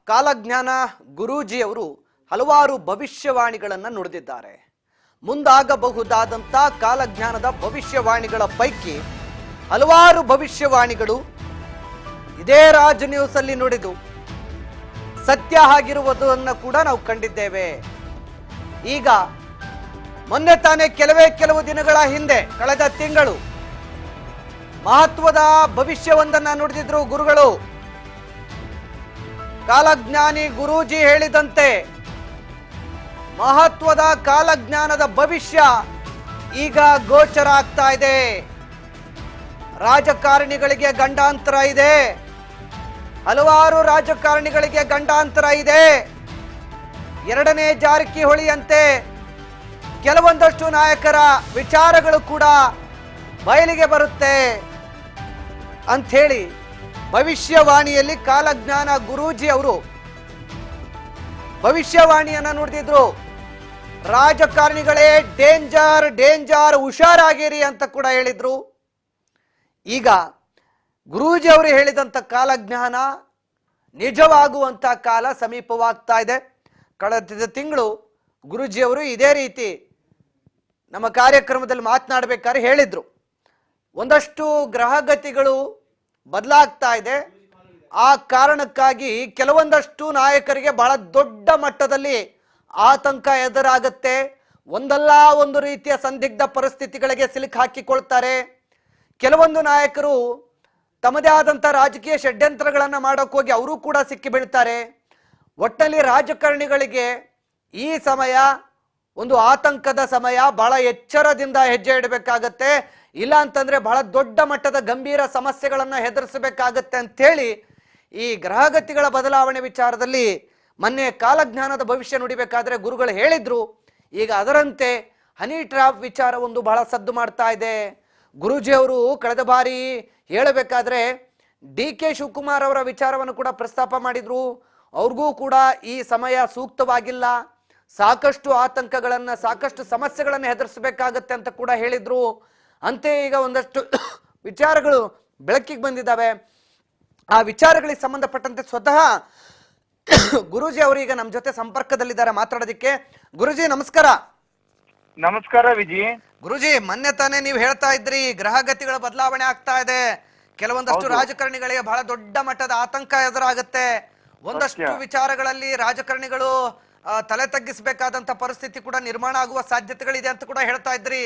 ಕಾಲಜ್ಞಾನ ಗುರೂಜಿಯವರು ಹಲವಾರು ಭವಿಷ್ಯವಾಣಿಗಳನ್ನು ನುಡಿದಿದ್ದಾರೆ. ಮುಂದಾಗಬಹುದಾದಂಥ ಕಾಲಜ್ಞಾನದ ಭವಿಷ್ಯವಾಣಿಗಳ ಪೈಕಿ ಹಲವಾರು ಭವಿಷ್ಯವಾಣಿಗಳು ಇದೇ ರಾಜ್ ನ್ಯೂಸ್ ಅಲ್ಲಿ ನುಡಿದು ಸತ್ಯ ಆಗಿರುವುದನ್ನು ಕೂಡ ನಾವು ಕಂಡಿದ್ದೇವೆ. ಈಗ ಮೊನ್ನೆ ತಾನೇ ಕೆಲವು ದಿನಗಳ ಹಿಂದೆ ಕಳೆದ ತಿಂಗಳು ಮಹತ್ವದ ಭವಿಷ್ಯವೊಂದನ್ನು ನುಡಿದಿದ್ರು ಗುರುಗಳು. ಕಾಲಜ್ಞಾನಿ ಗುರೂಜಿ ಹೇಳಿದಂತೆ ಮಹತ್ವದ ಕಾಲಜ್ಞಾನದ ಭವಿಷ್ಯ ಈಗ ಗೋಚರ ಆಗ್ತಾ ಇದೆ. ರಾಜಕಾರಣಿಗಳಿಗೆ ಗಂಡಾಂತರ ಇದೆ, ಹಲವಾರು ರಾಜಕಾರಣಿಗಳಿಗೆ ಗಂಡಾಂತರ ಇದೆ. ಎರಡನೇ ಜಾರಕಿಹೊಳಿಯಂತೆ ಕೆಲವೊಂದಷ್ಟು ನಾಯಕರ ವಿಚಾರಗಳು ಕೂಡ ಬಯಲಿಗೆ ಬರುತ್ತೆ ಅಂಥೇಳಿ ಭವಿಷ್ಯವಾಣಿಯಲ್ಲಿ ಕಾಲಜ್ಞಾನ ಗುರೂಜಿ ಅವರು ಭವಿಷ್ಯವಾಣಿಯನ್ನ ನುಡಿದಿದ್ರು. ರಾಜಕಾರಣಿಗಳೇ ಡೇಂಜರ್ ಡೇಂಜರ್, ಹುಷಾರಾಗಿರಿ ಅಂತ ಕೂಡ ಹೇಳಿದ್ರು. ಈಗ ಗುರೂಜಿ ಅವರು ಹೇಳಿದಂಥ ಕಾಲಜ್ಞಾನ ನಿಜವಾಗುವಂತ ಕಾಲ ಸಮೀಪವಾಗ್ತಾ ಇದೆ. ಕಳೆದ ತಿಂಗಳು ಗುರೂಜಿಯವರು ಇದೇ ರೀತಿ ನಮ್ಮ ಕಾರ್ಯಕ್ರಮದಲ್ಲಿ ಮಾತನಾಡಬೇಕಾದ್ರೆ ಹೇಳಿದ್ರು, ಒಂದಷ್ಟು ಗ್ರಹಗತಿಗಳು ಬದಲಾಗ್ತಾ ಇದೆ. ಆ ಕಾರಣಕ್ಕಾಗಿ ಕೆಲವೊಂದಷ್ಟು ನಾಯಕರಿಗೆ ಬಹಳ ದೊಡ್ಡ ಮಟ್ಟದಲ್ಲಿ ಆತಂಕ ಎದುರಾಗುತ್ತೆ. ಒಂದಲ್ಲ ಒಂದು ರೀತಿಯ ಸಂದಿಗ್ಧ ಪರಿಸ್ಥಿತಿಗಳಿಗೆ ಸಿಲುಕಿ ಹಾಕಿಕೊಳ್ತಾರೆ. ಕೆಲವೊಂದು ನಾಯಕರು ತಮ್ಮದೇ ಆದಂಥ ರಾಜಕೀಯ ಷಡ್ಯಂತ್ರಗಳನ್ನು ಮಾಡೋಕೆ ಹೋಗಿ ಅವರು ಕೂಡ ಸಿಕ್ಕಿ ಬೀಳ್ತಾರೆ. ಒಟ್ಟಲ್ಲಿ ರಾಜಕಾರಣಿಗಳಿಗೆ ಈ ಸಮಯ ಒಂದು ಆತಂಕದ ಸಮಯ. ಬಹಳ ಎಚ್ಚರದಿಂದ ಹೆಜ್ಜೆ ಇಡಬೇಕಾಗತ್ತೆ, ಇಲ್ಲ ಅಂತಂದ್ರೆ ಬಹಳ ದೊಡ್ಡ ಮಟ್ಟದ ಗಂಭೀರ ಸಮಸ್ಯೆಗಳನ್ನು ಎದುರಿಸಬೇಕಾಗತ್ತೆ ಅಂಥೇಳಿ ಈ ಗ್ರಹಗತಿಗಳ ಬದಲಾವಣೆ ವಿಚಾರದಲ್ಲಿ ಮೊನ್ನೆ ಕಾಲಜ್ಞಾನದ ಭವಿಷ್ಯ ನುಡಿಬೇಕಾದ್ರೆ ಗುರುಗಳು ಹೇಳಿದ್ರು. ಈಗ ಅದರಂತೆ ಹನಿ ಟ್ರಾಪ್ ವಿಚಾರ ಒಂದು ಬಹಳ ಸದ್ದು ಮಾಡ್ತಾ ಇದೆ. ಗುರೂಜಿಯವರು ಕಳೆದ ಬಾರಿ ಹೇಳಬೇಕಾದ್ರೆ DK ಶಿವಕುಮಾರ್ ಅವರ ವಿಚಾರವನ್ನು ಕೂಡ ಪ್ರಸ್ತಾಪ ಮಾಡಿದ್ರು. ಅವ್ರಿಗೂ ಕೂಡ ಈ ಸಮಯ ಸೂಕ್ತವಾಗಿಲ್ಲ, ಸಾಕಷ್ಟು ಆತಂಕಗಳನ್ನು ಸಾಕಷ್ಟು ಸಮಸ್ಯೆಗಳನ್ನು ಎದುರಿಸಬೇಕಾಗತ್ತೆ ಅಂತ ಕೂಡ ಹೇಳಿದ್ರು. ಅಂತೆ ಈಗ ಒಂದಷ್ಟು ವಿಚಾರಗಳು ಬೆಳಕಿಗೆ ಬಂದಿದ್ದಾವೆ. ಆ ವಿಚಾರಗಳಿಗೆ ಸಂಬಂಧಪಟ್ಟಂತೆ ಸ್ವತಃ ಗುರೂಜಿ ಅವರು ಈಗ ನಮ್ಮ ಜೊತೆ ಸಂಪರ್ಕದಲ್ಲಿದ್ದಾರೆ ಮಾತಾಡೋದಕ್ಕೆ. ಗುರೂಜಿ ನಮಸ್ಕಾರ. ನಮಸ್ಕಾರ ವಿಜಿ. ಗುರೂಜಿ, ಮೊನ್ನೆ ತಾನೇ ನೀವು ಹೇಳ್ತಾ ಇದ್ರಿ ಗ್ರಹಗತಿಗಳ ಬದಲಾವಣೆ ಆಗ್ತಾ ಇದೆ, ಕೆಲವೊಂದಷ್ಟು ರಾಜಕಾರಣಿಗಳಿಗೆ ಬಹಳ ದೊಡ್ಡ ಮಟ್ಟದ ಆತಂಕ ಎದುರಾಗುತ್ತೆ, ಒಂದಷ್ಟು ವಿಚಾರಗಳಲ್ಲಿ ರಾಜಕಾರಣಿಗಳು ತಲೆ ತಗ್ಗಿಸಬೇಕಾದಂತ ಪರಿಸ್ಥಿತಿ ಕೂಡ ನಿರ್ಮಾಣ ಆಗುವ ಸಾಧ್ಯತೆಗಳಿದೆ ಅಂತ ಕೂಡ ಹೇಳ್ತಾ ಇದ್ರಿ.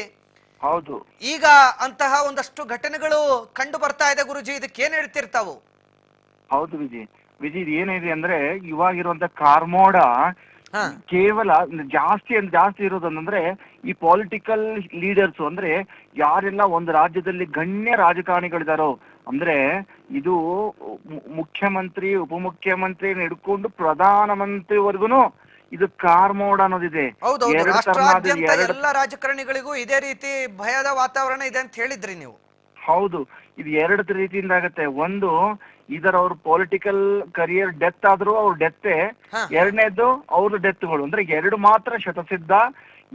ಹೌದು, ಈಗ ಅಂತಹ ಒಂದಷ್ಟು ಘಟನೆಗಳು ಕಂಡು ಬರ್ತಾ ಇದೆ ಗುರೂಜಿ, ಇದಕ್ಕೆ ಏನ್ ಹೇಳ್ತಿರ್ತಾವು? ಹೌದು ವಿಜಿ. ಇದು ಏನಿದೆ ಅಂದ್ರೆ ಇವಾಗಿರುವಂತ ಕಾರ್ಮೋಡ ಕೇವಲ ಜಾಸ್ತಿ ಇರೋದಂದ್ರೆ ಈ ಪೊಲಿಟಿಕಲ್ ಲೀಡರ್ಸ್, ಅಂದ್ರೆ ಯಾರೆಲ್ಲ ಒಂದು ರಾಜ್ಯದಲ್ಲಿ ಗಣ್ಯ ರಾಜಕಾರಣಿಗಳಿದಾರೋ, ಅಂದ್ರೆ ಇದು ಮುಖ್ಯಮಂತ್ರಿ ಉಪಮುಖ್ಯಮಂತ್ರಿ ಹಿಡ್ಕೊಂಡು ಪ್ರಧಾನಮಂತ್ರಿವರೆಗೂ ಇದು ಕಾರ್ಮೋಡ ಅನ್ನೋದಿದೆ. ಎಲ್ಲ ರಾಜಕಾರಣಿಗಳಿಗೂ ಇದೇ ರೀತಿ ಭಯದ ವಾತಾವರಣ ಇದೆ ಅಂತ ಹೇಳಿದ್ರಿ ನೀವು. ಹೌದು, ಇದು ಎರಡು ರೀತಿಯಿಂದ ಆಗತ್ತೆ. ಒಂದು, ಇದರ ಅವ್ರ ಪೊಲಿಟಿಕಲ್ ಕರಿಯರ್ ಡೆತ್ ಆದ್ರೂ ಅವ್ರ ಡೆತ್ತೆ, ಎರಡನೇದು ಅವ್ರ ಡೆತ್ಗಳು, ಅಂದ್ರೆ ಎರಡು ಮಾತ್ರ ಶತಸಿದ್ಧ.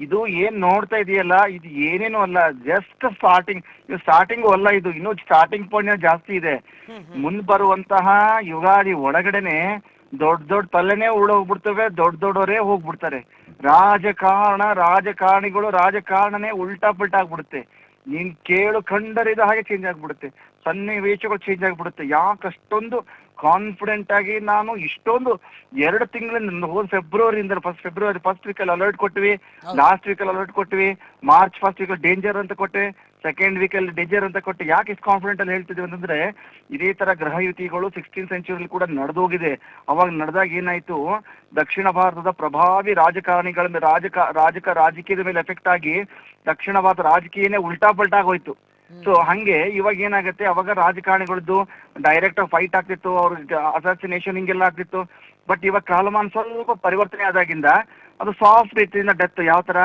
ಇದು ಏನ್ ನೋಡ್ತಾ ಇದೆಯಲ್ಲ, ಇದು ಏನೇನು ಅಲ್ಲ, ಜಸ್ಟ್ ಸ್ಟಾರ್ಟಿಂಗ್ ಅಲ್ಲ, ಇದು ಇನ್ನು ಸ್ಟಾರ್ಟಿಂಗ್ ಪಾಯಿಂಟ್ ಜಾಸ್ತಿ ಇದೆ. ಮುಂದ್ ಬರುವಂತಹ ಯುಗಾದಿ ಒಳಗಡೆನೆ ದೊಡ್ಡ ತಲೆನೇ ಉಳೋಗ್ಬಿಡ್ತವೆ, ದೊಡ್ಡವರೇ ಹೋಗ್ಬಿಡ್ತಾರೆ. ರಾಜಕಾರಣನೇ ಉಲ್ಟಾ ಪಲ್ಟಾ ಆಗ್ಬಿಡುತ್ತೆ. ನೀನ್ ಕೇಳು ಕಂಡರಿದ ಹಾಗೆ ಚೇಂಜ್ ಆಗ್ಬಿಡುತ್ತೆ, ಸನ್ನಿವೇಶಗಳು ಚೇಂಜ್ ಆಗ್ಬಿಡುತ್ತೆ. ಯಾಕೆ ಅಷ್ಟೊಂದು ಕಾನ್ಫಿಡೆಂಟ್ ಆಗಿ ನಾನು ಇಷ್ಟೊಂದು 2 ತಿಂಗಳಿಂದ ಹೋದ್ ಫೆಬ್ರವರಿ ಫಸ್ಟ್ ವೀಕಲ್ಲಿ ಅಲರ್ಟ್ ಕೊಟ್ವಿ, ಲಾಸ್ಟ್ ವೀಕಲ್ಲಿ ಅಲರ್ಟ್ ಕೊಟ್ವಿ, ಮಾರ್ಚ್ ಫಸ್ಟ್ ವೀಕಲ್ಲಿ ಡೇಂಜರ್ ಅಂತ ಕೊಟ್ಟೆ, ಸೆಕೆಂಡ್ ವೀಕಲ್ಲಿ ಡೇಂಜರ್ ಅಂತ ಕೊಟ್ಟೆ. ಯಾಕೆ ಇಷ್ಟು ಕಾನ್ಫಿಡೆಂಟ್ ಅಲ್ಲಿ ಹೇಳ್ತಿದ್ವಿ ಅಂತಂದ್ರೆ, ಇದೇ ತರ ಗ್ರಹ ಯುತಿಗಳು 16th ಸೆಂಚುರಿಯಲ್ಲಿ ಕೂಡ ನಡೆದೋಗಿದೆ. ಅವಾಗ ನಡೆದಾಗ ಏನಾಯ್ತು, ದಕ್ಷಿಣ ಭಾರತದ ಪ್ರಭಾವಿ ರಾಜಕಾರಣಿಗಳ ರಾಜಕೀಯದ ಮೇಲೆ ಎಫೆಕ್ಟ್ ಆಗಿ ದಕ್ಷಿಣ ಭಾರತ ರಾಜಕೀಯನೇ ಉಲ್ಟಾ ಪಲ್ಟಾ ಆಗೋಯ್ತು. ಸೊ ಹಂಗೆ ಇವಾಗ ಏನಾಗುತ್ತೆ, ಅವಾಗ ರಾಜಕಾರಣಿಗಳದ್ದು ಡೈರೆಕ್ಟ್ ಫೈಟ್ ಆಗ್ತಿತ್ತು, ಅವ್ರಿಗೆ ಅಸಾಸಿನೇಷನ್ ಹಿಂಗೆಲ್ಲ ಆಗ್ತಿತ್ತು. ಬಟ್ ಇವಾಗ ಕಾಲಮಾನ ಸ್ವಲ್ಪ ಪರಿವರ್ತನೆ ಆದಾಗಿಂದ ಅದು ಸಾಫ್ಟ್ ರೀತಿಯಿಂದ ಡೆತ್, ಯಾವ ತರ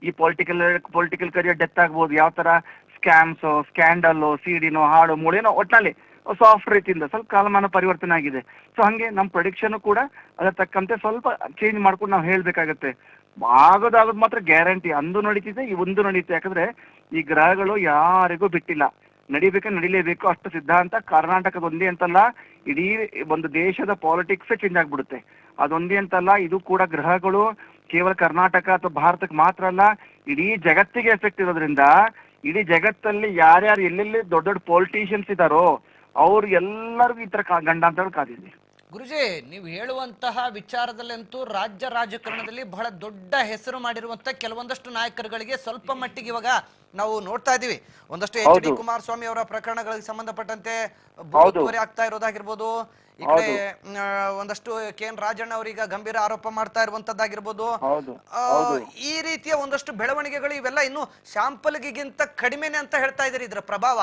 ಈ ಪೊಲಿಟಿಕಲ್ ಕರಿಯರ್ ಡೆತ್ ಆಗ್ಬೋದು, ಯಾವ ತರ ಸ್ಕ್ಯಾಮ್ಸ್, ಸ್ಕ್ಯಾಂಡಲ್, ಸಿಡಿನೋ, ಹಾಡು ಮೂಳೇನೋ, ಒಟ್ಟಿನಲ್ಲಿ ಸಾಫ್ಟ್ ರೀತಿಯಿಂದ ಸ್ವಲ್ಪ ಕಾಲಮಾನ ಪರಿವರ್ತನೆ ಆಗಿದೆ. ಸೊ ಹಂಗೆ ನಮ್ಮ ಪ್ರೊಡಿಕ್ಷನ್ ಕೂಡ ಅದರ ತಕ್ಕಂತೆ ಸ್ವಲ್ಪ ಚೇಂಜ್ ಮಾಡ್ಕೊಂಡು ನಾವು ಹೇಳ್ಬೇಕಾಗತ್ತೆ. ಆಗೋದಾಗೋದು ಮಾತ್ರ ಗ್ಯಾರಂಟಿ, ಅಂದು ನಡೀತಿದೆ, ಒಂದು ನಡೀತಿದೆ. ಯಾಕಂದ್ರೆ ಈ ಗ್ರಹಗಳು ಯಾರಿಗೂ ಬಿಟ್ಟಿಲ್ಲ. ನಡಿಲೇಬೇಕು. ಅಷ್ಟು ಸಿದ್ಧಾಂತ ಕರ್ನಾಟಕದ ಒಂದೇ ಅಂತಲ್ಲ, ಇಡೀ ಒಂದು ದೇಶದ ಪಾಲಿಟಿಕ್ಸ್ ಚೇಂಜ್ ಆಗ್ಬಿಡುತ್ತೆ. ಅದೊಂದೇ ಅಂತಲ್ಲ, ಇದು ಕೂಡ ಗ್ರಹಗಳು ಕೇವಲ ಕರ್ನಾಟಕ ಅಥವಾ ಭಾರತಕ್ಕೆ ಮಾತ್ರ ಅಲ್ಲ, ಇಡೀ ಜಗತ್ತಿಗೆ ಎಫೆಕ್ಟ್ ಇರೋದ್ರಿಂದ ಇಡೀ ಜಗತ್ತಲ್ಲಿ ಯಾರ್ಯಾರು ಎಲ್ಲೆಲ್ಲಿ ದೊಡ್ಡ ದೊಡ್ಡ ಪೊಲಿಟಿಷಿಯನ್ಸ್ ಇದಾರೋ ಅವ್ರು ಎಲ್ಲರಿಗೂ ಈ ತರ ಗಂಡಾಂತರಗಳು ಕಾದಿದೆ. ಗುರುಜಿ, ನೀವು ಹೇಳುವಂತಹ ವಿಚಾರದಲ್ಲಂತೂ ರಾಜ್ಯ ರಾಜಕಾರಣದಲ್ಲಿ ಬಹಳ ದೊಡ್ಡ ಹೆಸರು ಮಾಡಿರುವಂತ ಕೆಲವೊಂದಷ್ಟು ನಾಯಕರುಗಳಿಗೆ ಸ್ವಲ್ಪ ಮಟ್ಟಿಗೆ ಇವಾಗ ನಾವು ನೋಡ್ತಾ ಇದೀವಿ. ಒಂದಷ್ಟು ಎಚ್ ಡಿ ಕುಮಾರಸ್ವಾಮಿ ಅವರ ಪ್ರಕರಣಗಳಿಗೆ ಸಂಬಂಧಪಟ್ಟಂತೆ ಬಹುತುವರಿ ಆಗ್ತಾ ಇರೋದಾಗಿರ್ಬೋದು, ಈ ಕಡೆ ಒಂದಷ್ಟು ಕೆ.ಎನ್. ರಾಜಣ್ಣ ಅವರೀಗ ಗಂಭೀರ ಆರೋಪ ಮಾಡ್ತಾ ಇರುವಂತದ್ದಾಗಿರ್ಬೋದು. ಈ ರೀತಿಯ ಒಂದಷ್ಟು ಬೆಳವಣಿಗೆಗಳು ಇವೆಲ್ಲ ಇನ್ನು ಶಾಂಪಲ್ಗಿಂತ ಕಡಿಮೆನೆ ಅಂತ ಹೇಳ್ತಾ ಇದ್ದೀರಿ. ಇದರ ಪ್ರಭಾವ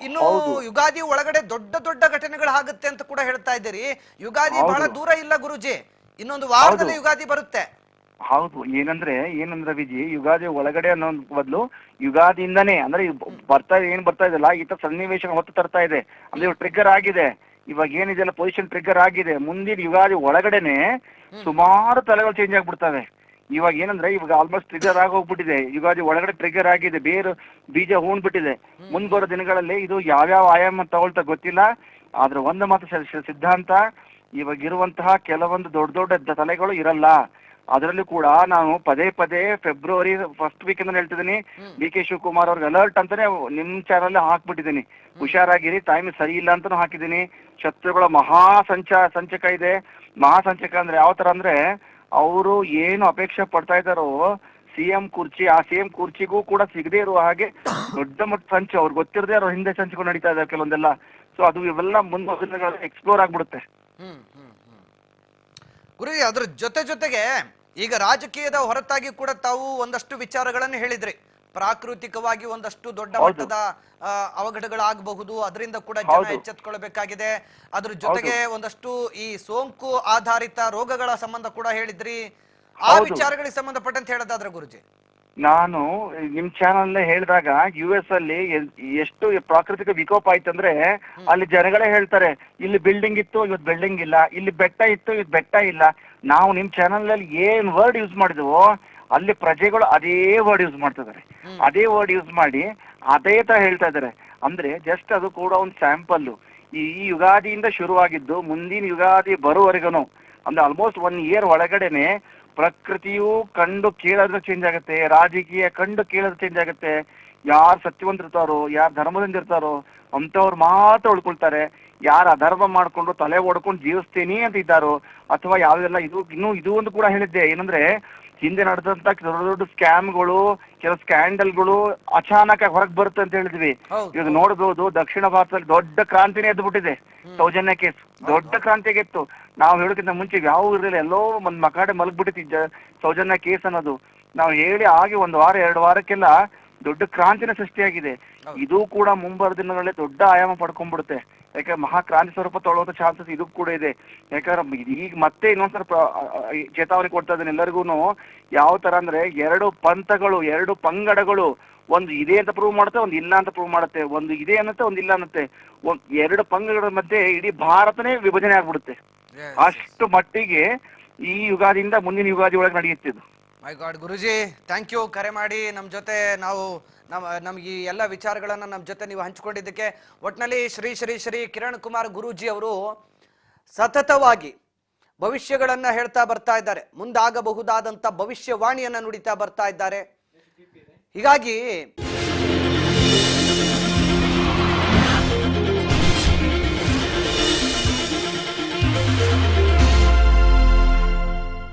ಇನ್ನು ಯುಗಾದಿ ಒಳಗಡೆ ದೊಡ್ಡ ದೊಡ್ಡ ಘಟನೆಗಳು ಆಗುತ್ತೆ ಅಂತ ಕೂಡ ಹೇಳ್ತಾ ಇದ್ದೀರಿ. ಯುಗಾದಿ ಬಹಳ ದೂರ ಇಲ್ಲ ಗುರುಜಿ, ಇನ್ನೊಂದು ವಾರದಲ್ಲಿ ಯುಗಾದಿ ಬರುತ್ತೆ. ಹೌದು, ಏನಂದ್ರೆ ವಿಜಿ, ಯುಗಾದಿ ಒಳಗಡೆ ಅನ್ನೋ ಬದಲು ಯುಗಾದಿಯಿಂದಾನೇ ಅಂದ್ರೆ ಬರ್ತಾ ಇದೆಲ್ಲ ಈ ತರ ಸನ್ನಿವೇಶ ಹೊತ್ತು ತರ್ತಾ ಇದೆ. ಅಂದ್ರೆ ಟ್ರಿಗರ್ ಆಗಿದೆ, ಇವಾಗ ಏನಿದೆಲ್ಲ ಪೊಸಿಷನ್ ಟ್ರಿಗರ್ ಆಗಿದೆ. ಮುಂದಿನ ಯುಗಾದಿ ಒಳಗಡೆನೆ ಸುಮಾರು ತಲೆಗಳು ಚೇಂಜ್ ಆಗ್ಬಿಡ್ತವೆ. ಇವಾಗ ಏನಂದ್ರೆ ಇವಾಗ ಆಲ್ಮೋಸ್ಟ್ ಟ್ರಿಗರ್ ಆಗಿ ಹೋಗ್ಬಿಟ್ಟಿದೆ, ಯುಗಾದಿ ಒಳಗಡೆ ಟ್ರಿಗರ್ ಆಗಿದೆ, ಬೇರು ಬೀಜ ಹೂಣ್ಬಿಟ್ಟಿದೆ. ಮುಂದ್ ಬರೋ ದಿನಗಳಲ್ಲಿ ಇದು ಯಾವ್ಯಾವ ಆಯಾಮ ತಗೊಳ್ತಾ ಗೊತ್ತಿಲ್ಲ. ಆದ್ರೆ ಒಂದು ಮಾತ್ರ ಸಿದ್ಧಾಂತ, ಇವಾಗ ಇರುವಂತಹ ಕೆಲವೊಂದು ದೊಡ್ಡ ದೊಡ್ಡ ತಲೆಗಳು ಇರಲ್ಲ. ಅದರಲ್ಲೂ ಕೂಡ ನಾನು ಪದೇ ಫೆಬ್ರವರಿ ಫಸ್ಟ್ ವೀಕ್ ಇಂದ ಹೇಳ್ತಿದ್ದೀನಿ, ಡಿ.ಕೆ. ಶಿವಕುಮಾರ್ ಅವ್ರಿಗೆ ಅಲರ್ಟ್ ಅಂತಾನೆ ನಿಮ್ ಚಾನಲ್ ಹಾಕ್ಬಿಟ್ಟಿದ್ದೀನಿ. ಹುಷಾರಾಗಿರಿ, ಟೈಮ್ ಸರಿ ಇಲ್ಲ ಅಂತಾನು ಹಾಕಿದ್ದೀನಿ. ಶತ್ರುಗಳ ಸಂಚಕ ಇದೆ. ಮಹಾಸಂಚಕ ಅಂದ್ರೆ ಯಾವ ತರ ಅಂದ್ರೆ, ಅವರು ಏನು ಅಪೇಕ್ಷೆ ಪಡ್ತಾ ಇದ್ದಾರೋ ಸಿಎಂ ಕುರ್ಚಿ, ಆ ಸಿಎಂ ಕುರ್ಚಿಗೂ ಕೂಡ ಸಿಗದೆ ಇರುವ ಹಾಗೆ ದೊಡ್ಡ ಮಟ್ಟ ಸಂಚು, ಅವ್ರಿಗೆ ಗೊತ್ತಿರದೆ ಅವ್ರ ಹಿಂದೆ ಸಂಚಿಕೊಂಡು ನಡೀತಾ ಇದಾವೆ ಕೆಲವೊಂದೆಲ್ಲ. ಸೊ ಅದು ಇವೆಲ್ಲ ಮುಂದೆ ಎಕ್ಸ್ಪ್ಲೋರ್ ಆಗ್ಬಿಡುತ್ತೆ. ಗುರುಜಿ, ಅದ್ರ ಜೊತೆಗೆ ಈಗ ರಾಜಕೀಯದ ಹೊರತಾಗಿ ಕೂಡ ತಾವು ಒಂದಷ್ಟು ವಿಚಾರಗಳನ್ನು ಹೇಳಿದ್ರಿ. ಪ್ರಾಕೃತಿಕವಾಗಿ ಒಂದಷ್ಟು ದೊಡ್ಡ ಮಟ್ಟದ ಅವಘಡಗಳಾಗಬಹುದು, ಅದರಿಂದ ಕೂಡ ಜನ ಎಚ್ಚೆತ್ತುಕೊಳ್ಬೇಕಾಗಿದೆ. ಅದ್ರ ಜೊತೆಗೆ ಒಂದಷ್ಟು ಈ ಸೋಂಕು ಆಧಾರಿತ ರೋಗಗಳ ಸಂಬಂಧ ಕೂಡ ಹೇಳಿದ್ರಿ. ಆ ವಿಚಾರಗಳಿಗೆ ಸಂಬಂಧಪಟ್ಟಂತೆ ಹೇಳೋದಾದ್ರೆ ಗುರುಜಿ, ನಾನು ನಿಮ್ ಚಾನಲ್ ಹೇಳಿದಾಗ US ಅಲ್ಲಿ ಎಷ್ಟು ಪ್ರಾಕೃತಿಕ ವಿಕೋಪ ಆಯ್ತಂದ್ರೆ ಅಲ್ಲಿ ಜನಗಳೇ ಹೇಳ್ತಾರೆ, ಇಲ್ಲಿ ಬಿಲ್ಡಿಂಗ್ ಇತ್ತು ಇವತ್ತು ಬಿಲ್ಡಿಂಗ್ ಇಲ್ಲ, ಇಲ್ಲಿ ಬೆಟ್ಟ ಇತ್ತು ಇವತ್ತು ಬೆಟ್ಟ ಇಲ್ಲ. ನಾವು ನಿಮ್ ಚಾನಲ್ ಅಲ್ಲಿ ಏನ್ ವರ್ಡ್ ಯೂಸ್ ಮಾಡಿದ್ವೋ ಅಲ್ಲಿ ಪ್ರಜೆಗಳು ಅದೇ ವರ್ಡ್ ಯೂಸ್ ಮಾಡ್ತಿದ್ದಾರೆ. ಅದೇ ವರ್ಡ್ ಯೂಸ್ ಮಾಡಿ ಅದೇ ತರ ಹೇಳ್ತಾ ಇದಾರೆ. ಅಂದ್ರೆ ಜಸ್ಟ್ ಅದು ಕೂಡ ಒಂದು ಸ್ಯಾಂಪಲ್. ಈ ಯುಗಾದಿಯಿಂದ ಶುರುವಾಗಿದ್ದು ಮುಂದಿನ ಯುಗಾದಿ ಬರುವವರೆಗೂ ಅಂದ್ರೆ ಆಲ್ಮೋಸ್ಟ್ 1 year ಒಳಗಡೆನೆ ಪ್ರಕೃತಿಯು ಕಂಡು ಕೇಳೋದ್ರೆ ಚೇಂಜ್ ಆಗುತ್ತೆ, ರಾಜಕೀಯ ಕಂಡು ಕೇಳೋದ್ರೆ ಚೇಂಜ್ ಆಗುತ್ತೆ. ಯಾರು ಸತ್ಯವಂತರಿರ್ತಾರೋ, ಯಾರು ಧರ್ಮದಿಂದ ಇರ್ತಾರೋ ಅಂತವ್ರು ಮಾತ್ರ ಉಳ್ಕೊಳ್ತಾರೆ. ಯಾರು ಅಧರ್ಮ ಮಾಡ್ಕೊಂಡು ತಲೆ ಓಡ್ಕೊಂಡು ಜೀವಿಸ್ತೀನಿ ಅಂತ ಇದ್ದಾರೋ, ಅಥವಾ ಯಾವ್ದೆಲ್ಲ ಇದು ಒಂದು ಕೂಡ ಹೇಳಿದ್ದೆ, ಏನಂದ್ರೆ ಹಿಂದೆ ನಡೆದಂತ ದೊಡ್ಡ ಸ್ಕ್ಯಾಮ್ಗಳು, ಕೆಲವು ಸ್ಕ್ಯಾಂಡಲ್ಗಳು ಅಚಾನಕ್ ಹೊರಗೆ ಬರುತ್ತೆ ಅಂತ ಹೇಳಿದ್ವಿ. ಇವಾಗ ನೋಡ್ಬೋದು, ದಕ್ಷಿಣ ಭಾರತದಲ್ಲಿ ದೊಡ್ಡ ಕ್ರಾಂತಿನೇ ಎದ್ದು ಬಿಟ್ಟಿದೆ. ಸೌಜನ್ಯ ಕೇಸ್ ದೊಡ್ಡ ಕ್ರಾಂತಿಯಾಗಿತ್ತು. ನಾವು ಹೇಳೋಕ್ಕಿಂತ ಮುಂಚೆ ಯಾವ ಇರಲಿಲ್ಲ, ಎಲ್ಲೋ ಒಂದ್ ಮಕಾಡೆ ಮಲಗ್ಬಿಟ್ಟಿತ್ತು ಸೌಜನ್ಯ ಕೇಸ್ ಅನ್ನೋದು. ನಾವು ಹೇಳಿ ಹಾಗೆ 1 ವಾರ 2 ವಾರಕ್ಕೆಲ್ಲ ದೊಡ್ಡ ಕ್ರಾಂತಿನ ಸೃಷ್ಟಿಯಾಗಿದೆ. ಇದು ಕೂಡ ಮುಂಬರುವ ದಿನಗಳಲ್ಲಿ ದೊಡ್ಡ ಆಯಾಮ ಪಡ್ಕೊಂಡ್ಬಿಡುತ್ತೆ. ಯಾಕಂದ್ರೆ ಮಹಾಕ್ರಾಂತಿ ಸ್ವರೂಪ ತೊಗೊಳ್ಳೋ ಚಾನ್ಸಸ್ ಇದು ಕೂಡ ಇದೆ. ಯಾಕಂದ್ರೆ ಈಗ ಮತ್ತೆ ಇನ್ನೊಂದ್ಸಲ ಚೇತಾವಣೆ ಕೊಡ್ತಾ ಇದ್ದೇನೆ ಎಲ್ಲರಿಗೂ. ಯಾವ ತರ ಅಂದ್ರೆ 2 ಪಂಥಗಳು, 2 ಪಂಗಡಗಳು, ಒಂದು ಇದೆ ಅಂತ ಪ್ರೂವ್ ಮಾಡುತ್ತೆ, ಒಂದು ಇಲ್ಲ ಅಂತ ಪ್ರೂವ್ ಮಾಡುತ್ತೆ. ಒಂದು ಇದೆ ಅನ್ನತ್ತೆ, ಒಂದು ಇಲ್ಲ ಅನ್ನತ್ತೆ. 2 ಪಂಗಡಗಳ ಮಧ್ಯೆ ಇಡೀ ಭಾರತನೇ ವಿಭಜನೆ ಆಗ್ಬಿಡುತ್ತೆ. ಅಷ್ಟು ಮಟ್ಟಿಗೆ ಈ ಯುಗಾದಿಯಿಂದ ಮುಂದಿನ ಯುಗಾದಿ ಒಳಗೆ ನಡೆಯುತ್ತಿದ್ದು. ಮೈ ಗಾಡ್ ಗುರುಜಿ, ಥ್ಯಾಂಕ್ ಯು. ಕರೆ ಮಾಡಿ ನಮ್ಮ ಜೊತೆ ನಮ್ಗೆ ಈ ಎಲ್ಲ ವಿಚಾರಗಳನ್ನ ನಮ್ಮ ಜೊತೆ ನೀವು ಹಂಚಿಕೊಂಡಿದ್ದಕ್ಕೆ. ಒಟ್ಟಿನಲ್ಲಿ ಶ್ರೀ ಶ್ರೀ ಶ್ರೀ ಕಿರಣ್ ಕುಮಾರ್ ಗುರೂಜಿ ಅವರು ಸತತವಾಗಿ ಭವಿಷ್ಯಗಳನ್ನ ಹೇಳ್ತಾ ಬರ್ತಾ ಇದ್ದಾರೆ, ಮುಂದಾಗಬಹುದಾದಂತ ಭವಿಷ್ಯವಾಣಿಯನ್ನ ನುಡಿತಾ ಬರ್ತಾ ಇದ್ದಾರೆ. ಹೀಗಾಗಿ